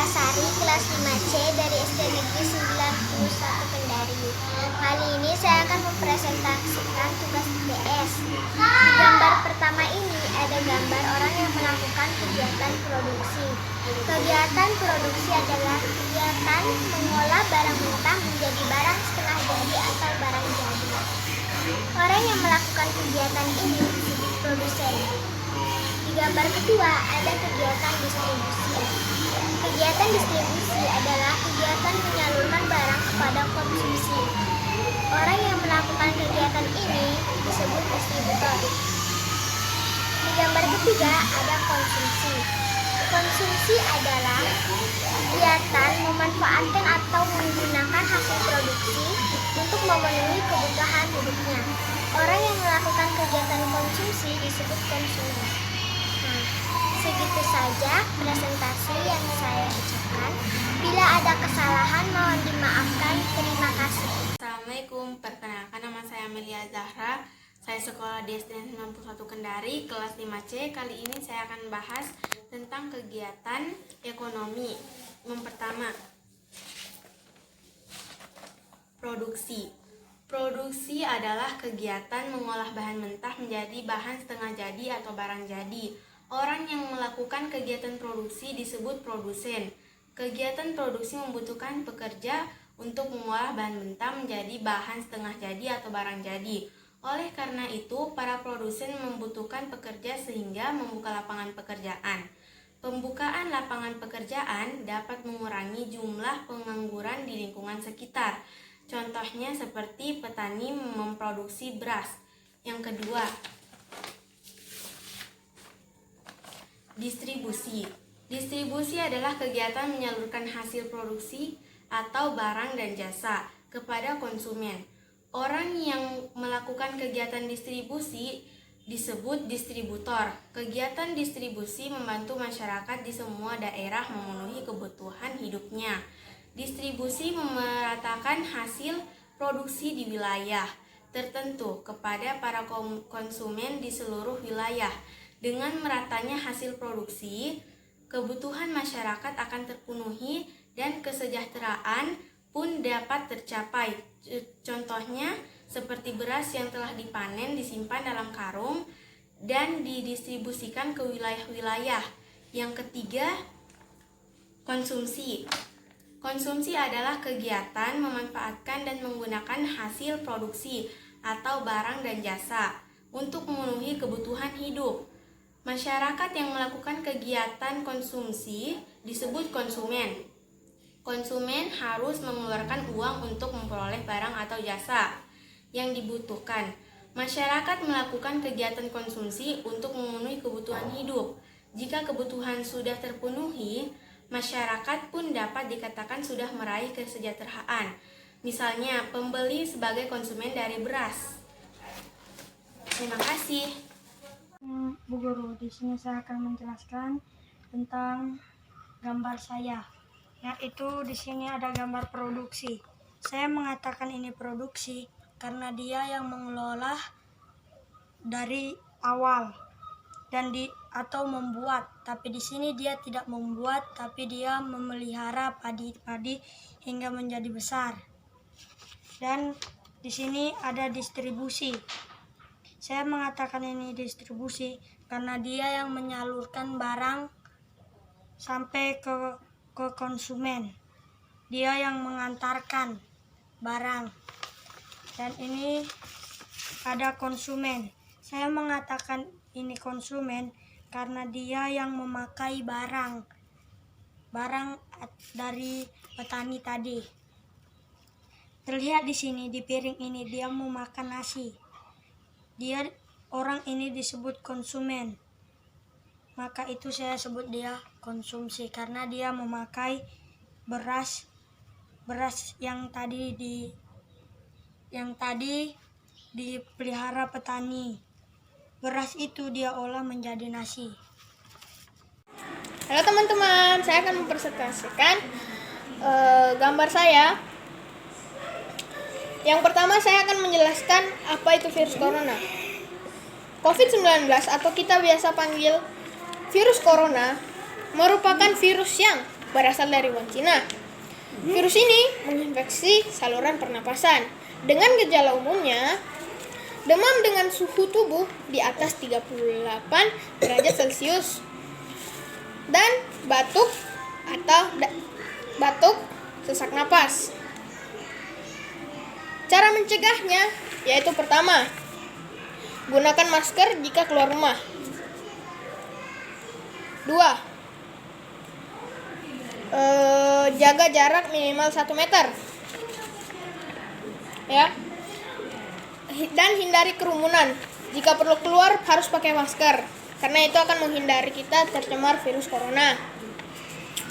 Sari, kelas 5C dari SD Negeri 91 Kendari. Kali ini saya akan mempresentasikan tugas IPS. Di gambar pertama ini ada gambar orang yang melakukan kegiatan produksi. Kegiatan produksi adalah kegiatan mengolah barang mentah menjadi barang setengah jadi atau barang jadi. Orang yang melakukan kegiatan ini disebut produsen. Di gambar kedua ada kegiatan distribusi. Kegiatan distribusi adalah kegiatan menyalurkan barang kepada konsumsi. Orang yang melakukan kegiatan ini disebut distributor. Di gambar ketiga ada konsumsi. Konsumsi adalah kegiatan memanfaatkan atau menggunakan hasil produksi untuk memenuhi kebutuhan hidupnya. Orang yang melakukan kegiatan konsumsi disebut konsumen. Segitu saja presentasi yang saya ucapkan. Bila ada kesalahan mohon dimaafkan. Terima kasih. Assalamualaikum, perkenalkan nama saya Amelia Zahra. Saya sekolah di SD 91 Kendari, kelas 5C. Kali ini saya akan bahas tentang kegiatan ekonomi. Yang pertama, produksi. Produksi adalah kegiatan mengolah bahan mentah menjadi bahan setengah jadi atau barang jadi. Orang yang melakukan kegiatan produksi disebut produsen. Kegiatan produksi membutuhkan pekerja untuk mengolah bahan mentah menjadi bahan setengah jadi atau barang jadi. Oleh karena itu, para produsen membutuhkan pekerja sehingga membuka lapangan pekerjaan. Pembukaan lapangan pekerjaan dapat mengurangi jumlah pengangguran di lingkungan sekitar. Contohnya seperti petani memproduksi beras. Yang kedua, distribusi. Distribusi adalah kegiatan menyalurkan hasil produksi atau barang dan jasa kepada konsumen. Orang yang melakukan kegiatan distribusi disebut distributor. Kegiatan distribusi membantu masyarakat di semua daerah memenuhi kebutuhan hidupnya. Distribusi memeratakan hasil produksi di wilayah tertentu kepada para konsumen di seluruh wilayah. Dengan meratanya hasil produksi, kebutuhan masyarakat akan terpenuhi dan kesejahteraan pun dapat tercapai. Contohnya seperti beras yang telah dipanen disimpan dalam karung dan didistribusikan ke wilayah-wilayah. Yang ketiga, konsumsi. Konsumsi adalah kegiatan memanfaatkan dan menggunakan hasil produksi atau barang dan jasa untuk memenuhi kebutuhan hidup. Masyarakat yang melakukan kegiatan konsumsi disebut konsumen. Konsumen harus mengeluarkan uang untuk memperoleh barang atau jasa yang dibutuhkan. Masyarakat melakukan kegiatan konsumsi untuk memenuhi kebutuhan hidup. Jika kebutuhan sudah terpenuhi, masyarakat pun dapat dikatakan sudah meraih kesejahteraan. Misalnya, pembeli sebagai konsumen dari beras. Terima kasih. Bu Guru, di sini saya akan menjelaskan tentang gambar saya, yaitu di sini ada gambar produksi. Saya mengatakan ini produksi karena dia yang mengelola dari awal dan atau membuat, tapi di sini dia tidak membuat, tapi dia memelihara padi-padi hingga menjadi besar. Dan di sini ada distribusi. Saya mengatakan ini distribusi karena dia yang menyalurkan barang sampai ke konsumen. Dia yang mengantarkan barang. Dan ini ada konsumen. Saya mengatakan ini konsumen karena dia yang memakai barang dari petani tadi. Terlihat di sini di piring ini dia mau makan nasi. Orang ini disebut konsumen. Maka itu saya sebut dia konsumsi karena dia memakai beras yang tadi dipelihara petani. Beras itu dia olah menjadi nasi. Halo teman-teman, saya akan mempresentasikan gambar saya. Yang pertama saya akan menjelaskan apa itu virus corona. COVID-19 atau kita biasa panggil virus corona merupakan virus yang berasal dari Wuhan, Cina. Virus ini menginfeksi saluran pernapasan. Dengan gejala umumnya, demam dengan suhu tubuh di atas 38 derajat Celcius dan batuk sesak napas. Cara mencegahnya yaitu pertama, gunakan masker jika keluar rumah. 2. Jaga jarak minimal 1 meter. Ya. Dan hindari kerumunan. Jika perlu keluar harus pakai masker, karena itu akan menghindari kita tercemar virus corona.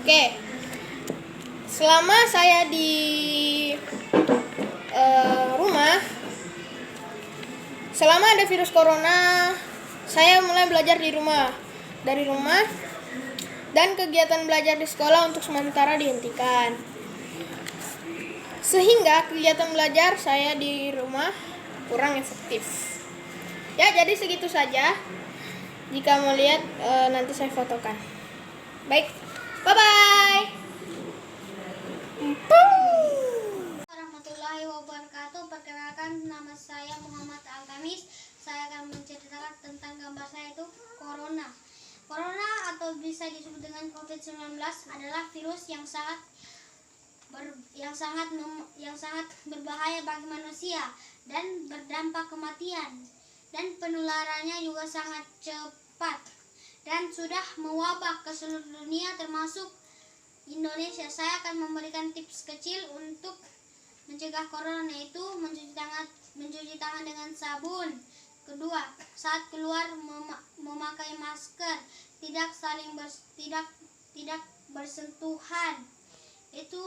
Oke. Selama saya di rumah, selama ada virus corona, saya mulai belajar dari rumah, dan kegiatan belajar di sekolah untuk sementara dihentikan. Sehingga kegiatan belajar saya di rumah kurang efektif. Ya, jadi segitu saja. Jika mau lihat, nanti saya fotokan. Baik, bye-bye. Warahmatullahi wabarakatuh. Perkenalkan, nama saya Muhammad Alkamis. Saya akan menceritakan tentang gambar saya itu corona. Corona atau bisa disebut dengan COVID-19 adalah virus yang sangat berbahaya bagi manusia dan berdampak kematian, dan penularannya juga sangat cepat dan sudah mewabah ke seluruh dunia termasuk Indonesia. Saya akan memberikan tips kecil untuk mencegah corona, yaitu mencuci tangan dengan sabun. Kedua, saat keluar memakai masker, tidak bersentuhan. Itu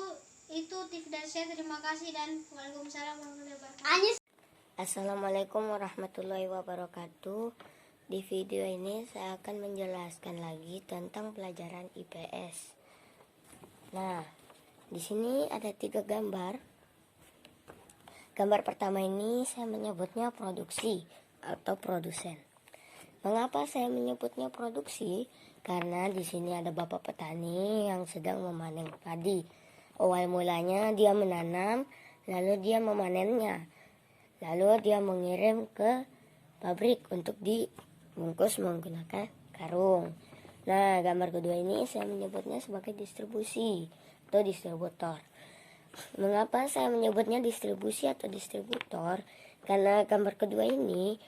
tips dari saya. Terima kasih dan waalaikumsalam warahmatullahi wabarakatuh. Assalamualaikum warahmatullahi wabarakatuh. Di video ini saya akan menjelaskan lagi tentang pelajaran IPS. Nah, di sini ada 3 gambar. Gambar pertama ini saya menyebutnya produksi atau produsen. Mengapa saya menyebutnya produksi? Karena di sini ada bapak petani yang sedang memanen padi. Awal mulanya dia menanam, lalu dia memanennya, lalu dia mengirim ke pabrik untuk dibungkus menggunakan karung. Nah, gambar kedua ini saya menyebutnya sebagai distribusi atau distributor. Mengapa saya menyebutnya distribusi atau distributor? Karena gambar kedua ini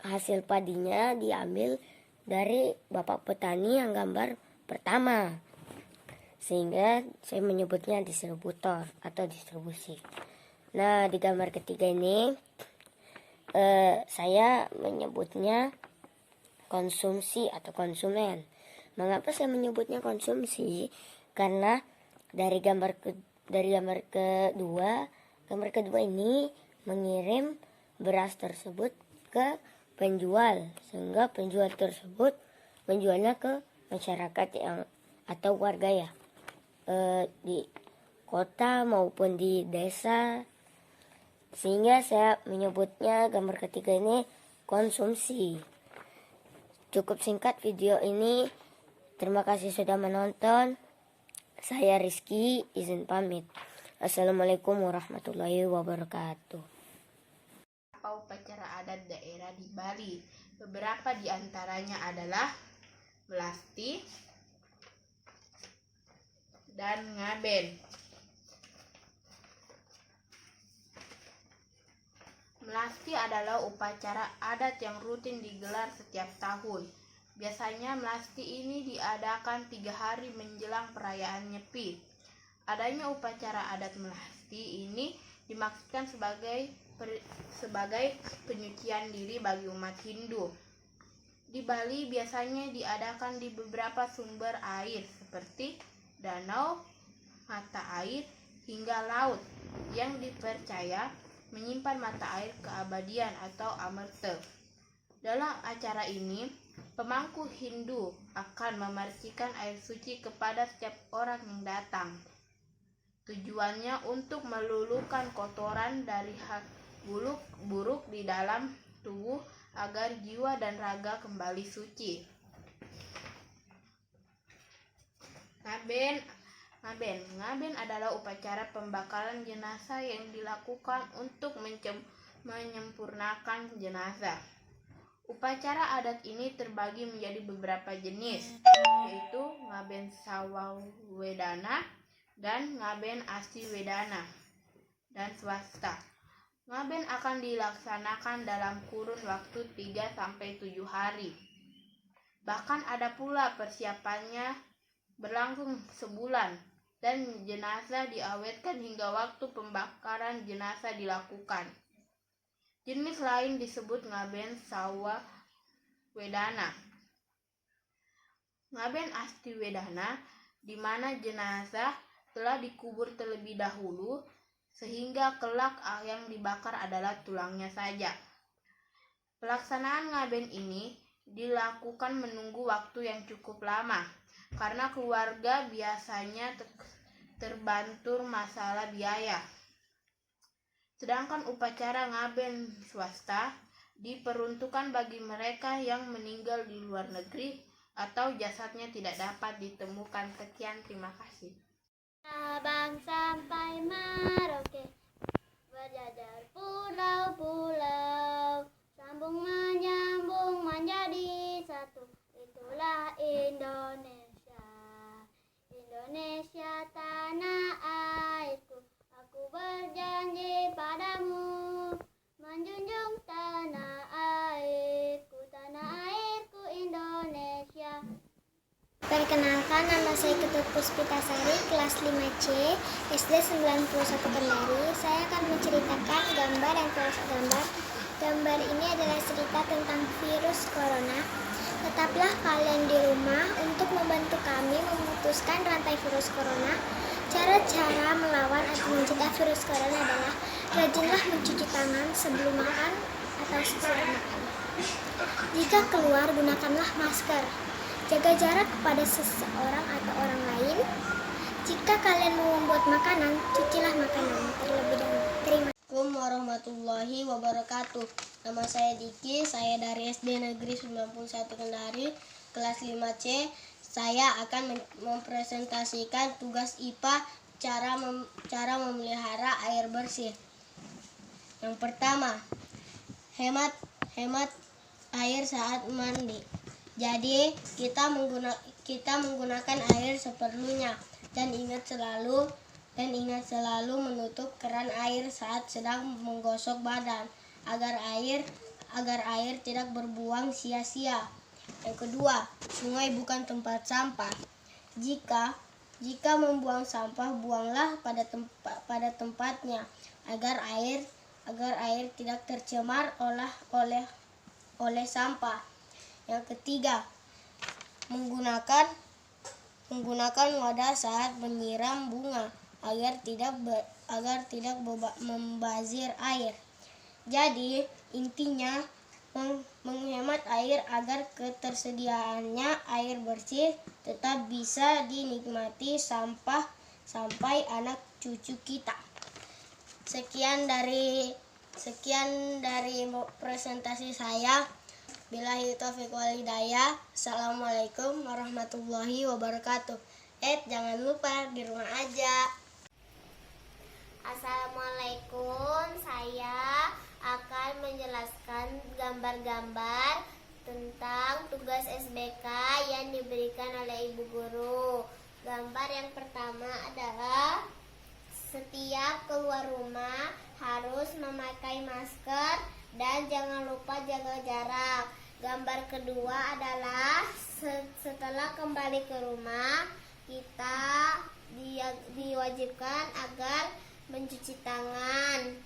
hasil padinya diambil dari bapak petani yang gambar pertama, sehingga saya menyebutnya distributor atau distribusi. Nah, di gambar ketiga ini saya menyebutnya konsumsi atau konsumen. Mengapa saya menyebutnya konsumsi? Karena dari gambar kedua ini mengirim beras tersebut ke penjual, sehingga penjual tersebut menjualnya ke masyarakat yang atau warga ya, di kota maupun di desa, sehingga saya menyebutnya gambar ketiga ini konsumsi. Cukup singkat video ini. Terima kasih sudah menonton. Saya Rizky, izin pamit. Assalamualaikum warahmatullahi wabarakatuh. Upacara adat daerah di Bali. Beberapa di antaranya adalah melasti dan ngaben. Melasti adalah upacara adat yang rutin digelar setiap tahun. Biasanya melasti ini diadakan 3 hari menjelang perayaan Nyepi. Adanya upacara adat melasti ini dimaksudkan sebagai penyucian diri bagi umat Hindu. Di Bali biasanya diadakan di beberapa sumber air seperti danau, mata air, hingga laut yang dipercaya menyimpan mata air keabadian atau amerta. Dalam acara ini, pemangku Hindu akan memarcikan air suci kepada setiap orang yang datang. Tujuannya untuk meluluhkan kotoran dari hak buruk di dalam tubuh agar jiwa dan raga kembali suci. Ngaben adalah upacara pembakaran jenazah yang dilakukan untuk menyempurnakan jenazah. Upacara adat ini terbagi menjadi beberapa jenis, yaitu ngaben sawawedana dan ngaben asiwedana dan swasta. Ngaben akan dilaksanakan dalam kurun waktu 3-7 hari. Bahkan ada pula persiapannya berlangsung sebulan dan jenazah diawetkan hingga waktu pembakaran jenazah dilakukan. Jenis lain disebut ngaben sawawedana. Ngaben astiwedana di mana jenazah telah dikubur terlebih dahulu sehingga kelak yang dibakar adalah tulangnya saja. Pelaksanaan ngaben ini dilakukan menunggu waktu yang cukup lama karena keluarga biasanya terbantur masalah biaya. Sedangkan upacara ngaben swasta diperuntukkan bagi mereka yang meninggal di luar negeri atau jasadnya tidak dapat ditemukan. Sekian, terima kasih. Sabang sampai Merauke, berjajar pulau-pulau, sambung menyambung menjadi satu. Itulah Indonesia, Indonesia tanah airku. Aku berjanji padamu, menjunjung tanah airku Indonesia. Perkenalkan, nama saya Ketut Puspitasari, kelas 5C, SD 91 Kendari. Saya akan menceritakan gambar yang telah saya gambar. Gambar ini adalah cerita tentang virus corona. Tetaplah kalian di rumah untuk membantu kami memutuskan rantai virus corona. Cara-cara melawan atau mencegah virus corona adalah rajinlah mencuci tangan sebelum makan atau sesudah makan. Jika keluar, gunakanlah masker. Jaga jarak kepada seseorang atau orang lain. Jika kalian mau membuat makanan, cucilah makanan terlebih dahulu. Terima kasih. Assalamualaikum warahmatullahi wabarakatuh. Nama saya Diki, saya dari SD Negeri 91 Kendari, kelas 5C. Saya akan mempresentasikan tugas IPA cara memelihara air bersih. Yang pertama, hemat air saat mandi. Jadi kita menggunakan air seperlunya dan ingat selalu menutup keran air saat sedang menggosok badan agar air tidak berbuang sia-sia. Yang kedua, sungai bukan tempat sampah. Jika membuang sampah, buanglah pada tempatnya agar air tidak tercemar oleh sampah. Yang ketiga, menggunakan wadah saat menyiram bunga agar tidak membazir air. Jadi intinya menghemat air agar ketersediaannya air bersih tetap bisa dinikmati sampai anak cucu kita. Sekian dari presentasi saya. Billahi taufiq wal hidayah. Assalamualaikum warahmatullahi wabarakatuh. Jangan lupa di rumah aja. Assalamualaikum, saya akan menjelaskan gambar-gambar tentang tugas SBK yang diberikan oleh Ibu Guru. Gambar yang pertama adalah setiap keluar rumah harus memakai masker dan jangan lupa jaga jarak. Gambar kedua adalah setelah kembali ke rumah kita diwajibkan agar mencuci tangan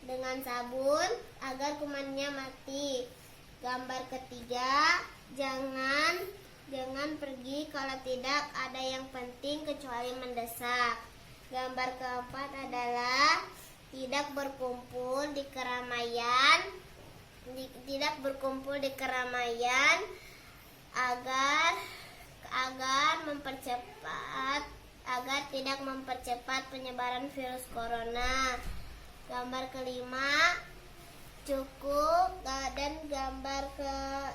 dengan sabun agar kumannya mati. Gambar ketiga, jangan pergi kalau tidak ada yang penting kecuali mendesak. Gambar keempat adalah tidak berkumpul di keramaian agar tidak mempercepat penyebaran virus corona. Gambar kelima cukup, dan gambar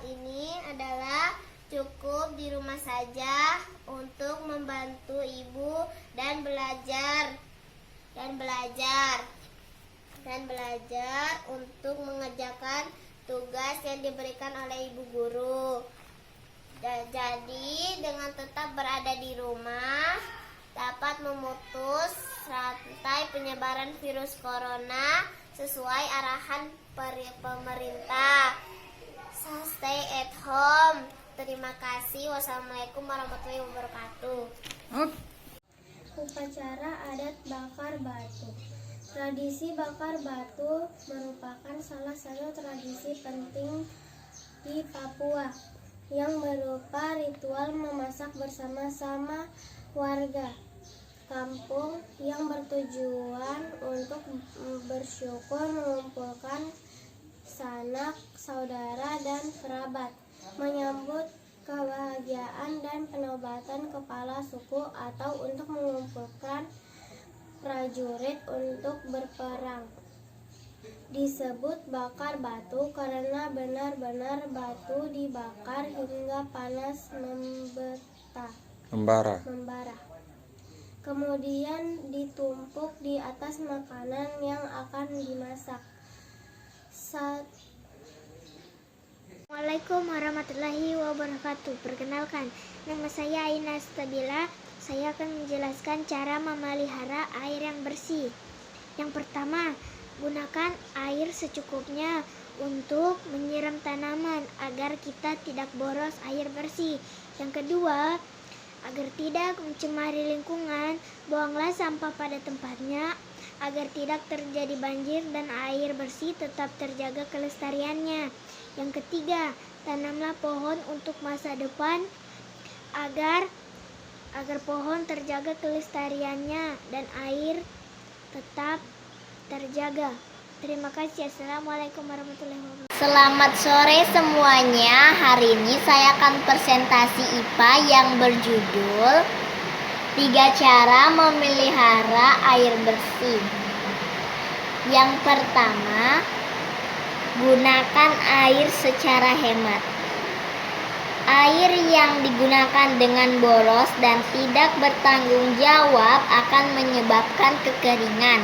ini adalah cukup di rumah saja untuk membantu ibu dan belajar untuk mengerjakan tugas yang diberikan oleh ibu guru. Jadi dengan tetap berada di rumah dapat memutus rantai penyebaran virus corona sesuai arahan pemerintah. Stay at home. Terima kasih. Wassalamualaikum warahmatullahi wabarakatuh. Upacara adat bakar batu. Tradisi bakar batu merupakan salah satu tradisi penting di Papua yang berupa ritual memasak bersama-sama warga kampung yang bertujuan untuk bersyukur, mengumpulkan sanak, saudara, dan kerabat, menyambut kebahagiaan dan penobatan kepala suku, atau untuk mengumpulkan prajurit untuk berperang. Disebut bakar batu karena benar-benar batu dibakar hingga panas membara. Kemudian ditumpuk di atas makanan yang akan dimasak. Assalamualaikum warahmatullahi wabarakatuh. Perkenalkan, nama saya Aina Stabila. Saya akan menjelaskan cara memelihara air yang bersih. Yang pertama, gunakan air secukupnya untuk menyiram tanaman agar kita tidak boros air bersih. Yang kedua, agar tidak mencemari lingkungan, buanglah sampah pada tempatnya agar tidak terjadi banjir dan air bersih tetap terjaga kelestariannya. Yang ketiga, tanamlah pohon untuk masa depan agar pohon terjaga kelestariannya dan air tetap terjaga. Terima kasih. Assalamualaikum warahmatullahi wabarakatuh. Selamat sore semuanya. Hari ini saya akan presentasi IPA yang berjudul 3 cara memelihara air bersih. Yang pertama, gunakan air secara hemat. Air yang digunakan dengan boros dan tidak bertanggung jawab akan menyebabkan kekeringan.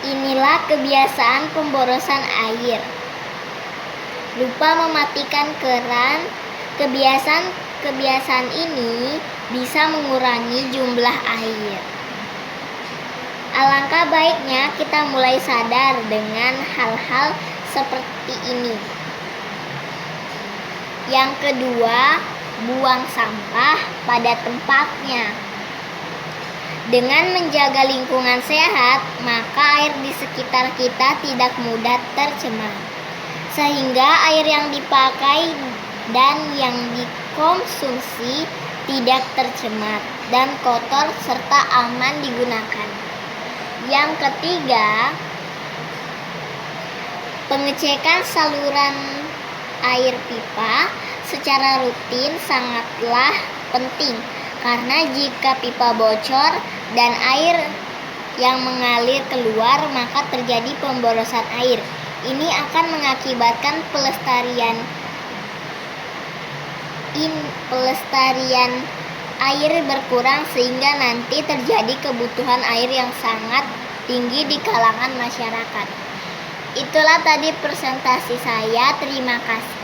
Inilah kebiasaan pemborosan air. Lupa mematikan keran. Kebiasaan ini bisa mengurangi jumlah air. Alangkah baiknya kita mulai sadar dengan hal-hal seperti ini. Yang kedua, buang sampah pada tempatnya. Dengan menjaga lingkungan sehat, maka air di sekitar kita tidak mudah tercemar. Sehingga air yang dipakai dan yang dikonsumsi tidak tercemar dan kotor serta aman digunakan. Yang ketiga, pengecekan saluran air pipa secara rutin sangatlah penting, karena jika pipa bocor dan air yang mengalir keluar, maka terjadi pemborosan air. Ini akan mengakibatkan pelestarian air berkurang, sehingga nanti terjadi kebutuhan air yang sangat tinggi di kalangan masyarakat. Itulah tadi presentasi saya. Terima kasih.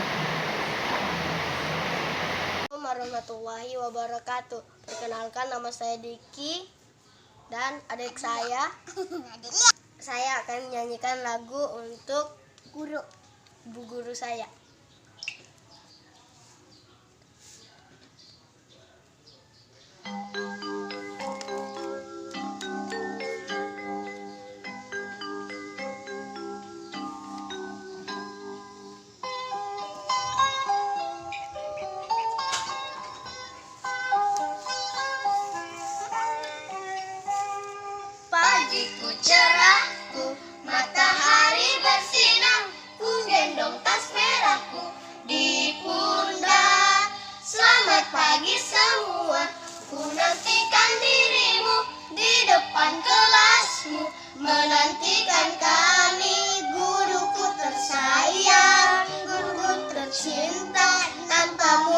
Assalamualaikum warahmatullahi wabarakatuh. Perkenalkan, nama saya Diki dan adik saya. Saya akan menyanyikan lagu untuk ibu guru saya. Pagiku cerahku, matahari bersinar, ku gendong tas merahku di pundak. Selamat pagi semua, ku nantikan dirimu di depan kelasmu, menantikan kami, guruku tersayang, guruku tercinta. kamu.